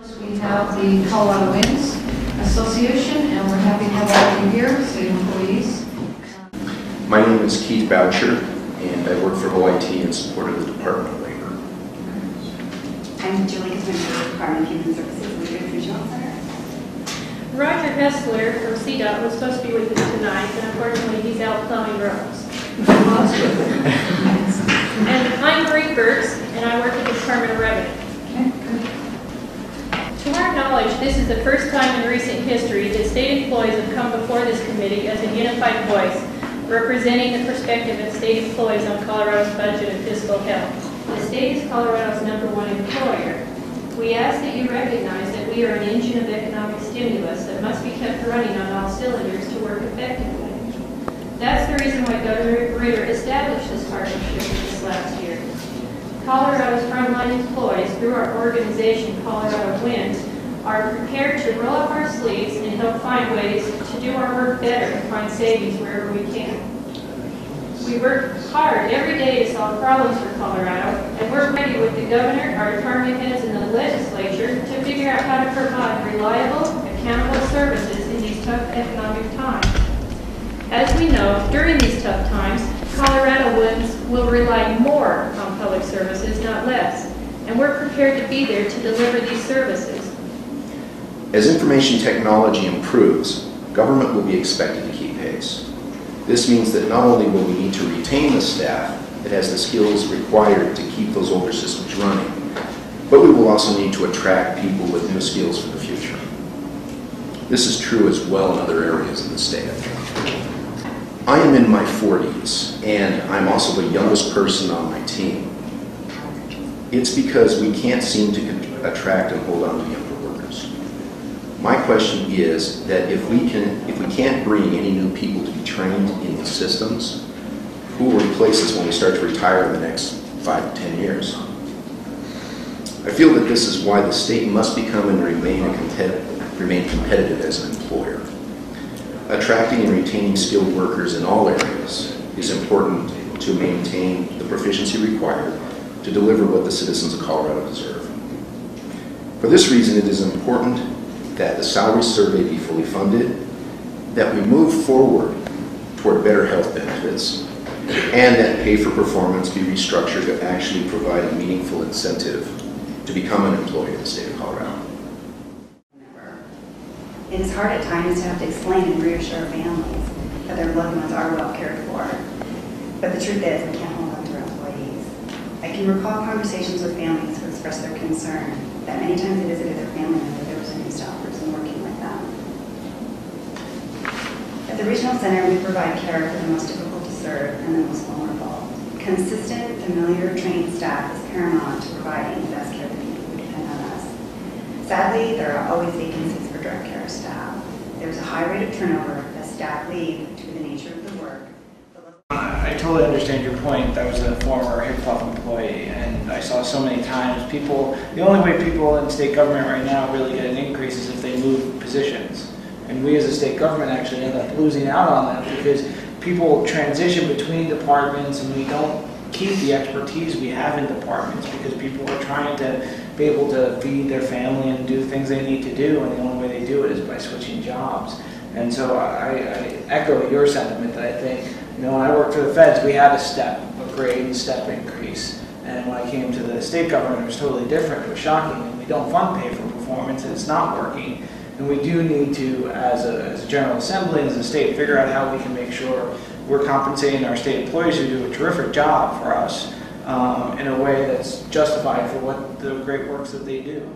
We have the Colorado Winds Association, and we're happy to have all of you here, city employees. My name is Keith Boucher, and I work for OIT in support of the Department of Labor. I'm Julie Kuzminski, Department of Human Services, Leadership Regional Center. Roger Hessler from CDOT was supposed to be with us tonight, but unfortunately he's out plowing roads. And I'm Marie Burks, and I work at the Department of Revenue. To our knowledge, this is the first time in recent history that state employees have come before this committee as a unified voice, representing the perspective of state employees on Colorado's budget and fiscal health. The state is Colorado's #1 employer. We ask that you recognize that we are an engine of economic stimulus that must be kept running on all cylinders to work effectively. That's the reason why Governor Ritter established this partnership this last year. Colorado's frontline employees, through our organization, Colorado Winds, are prepared to roll up our sleeves and help find ways to do our work better and find savings wherever we can. We work hard every day to solve problems for Colorado, and we're ready with the governor, our department heads, and the legislature to figure out how to provide reliable, accountable services in these tough economic times. As we know, during these tough times, Coloradoans will rely more on public services, not less, and we're prepared to be there to deliver these services. As information technology improves, government will be expected to keep pace. This means that not only will we need to retain the staff that has the skills required to keep those older systems running, but we will also need to attract people with new skills for the future. This is true as well in other areas of the state. I am in my 40s, and I'm also the youngest person on my team. It's because we can't seem to attract and hold on to younger workers. My question is that if we can't bring any new people to be trained in these systems, who will replace us when we start to retire in the next 5 to 10 years? I feel that this is why the state must become and remain competitive as an employer. Attracting and retaining skilled workers in all areas is important to maintain the proficiency required to deliver what the citizens of Colorado deserve. For this reason, it is important that the salary survey be fully funded, that we move forward toward better health benefits, and that pay for performance be restructured to actually provide a meaningful incentive to become an employee in the state of Colorado. It is hard at times to have to explain and reassure families that their loved ones are well cared for. But the truth is, we can't hold on to our employees. I can recall conversations with families who expressed their concern that many times they visited their family member there was a new staff person working with them. At the Regional Center, we provide care for the most difficult to serve and the most vulnerable. Consistent, familiar, trained staff is paramount to providing the best care to people who depend on us. Sadly, there are always vacancies for direct care staff. There's a high rate of turnover as staff leave due to the nature of the work. I totally understand your point. That was a former hip-hop employee, and I saw so many times people, the only way people in state government right now really get an increase is if they move positions. And we as a state government actually end up losing out on that because people transition between departments and we don't keep the expertise we have in departments because people are trying to be able to feed their family and do things they need to do, and the only way they do it is by switching jobs. And so I echo your sentiment that I think, you know, when I worked for the feds, we had a grade and step increase. And when I came to the state government, it was totally different. It was shocking. And we don't fund pay for performance, and it's not working. And we do need to, as a General Assembly and as a state, figure out how we can make sure we're compensating our state employees who do a terrific job for us in a way that's justified for what the great works that they do.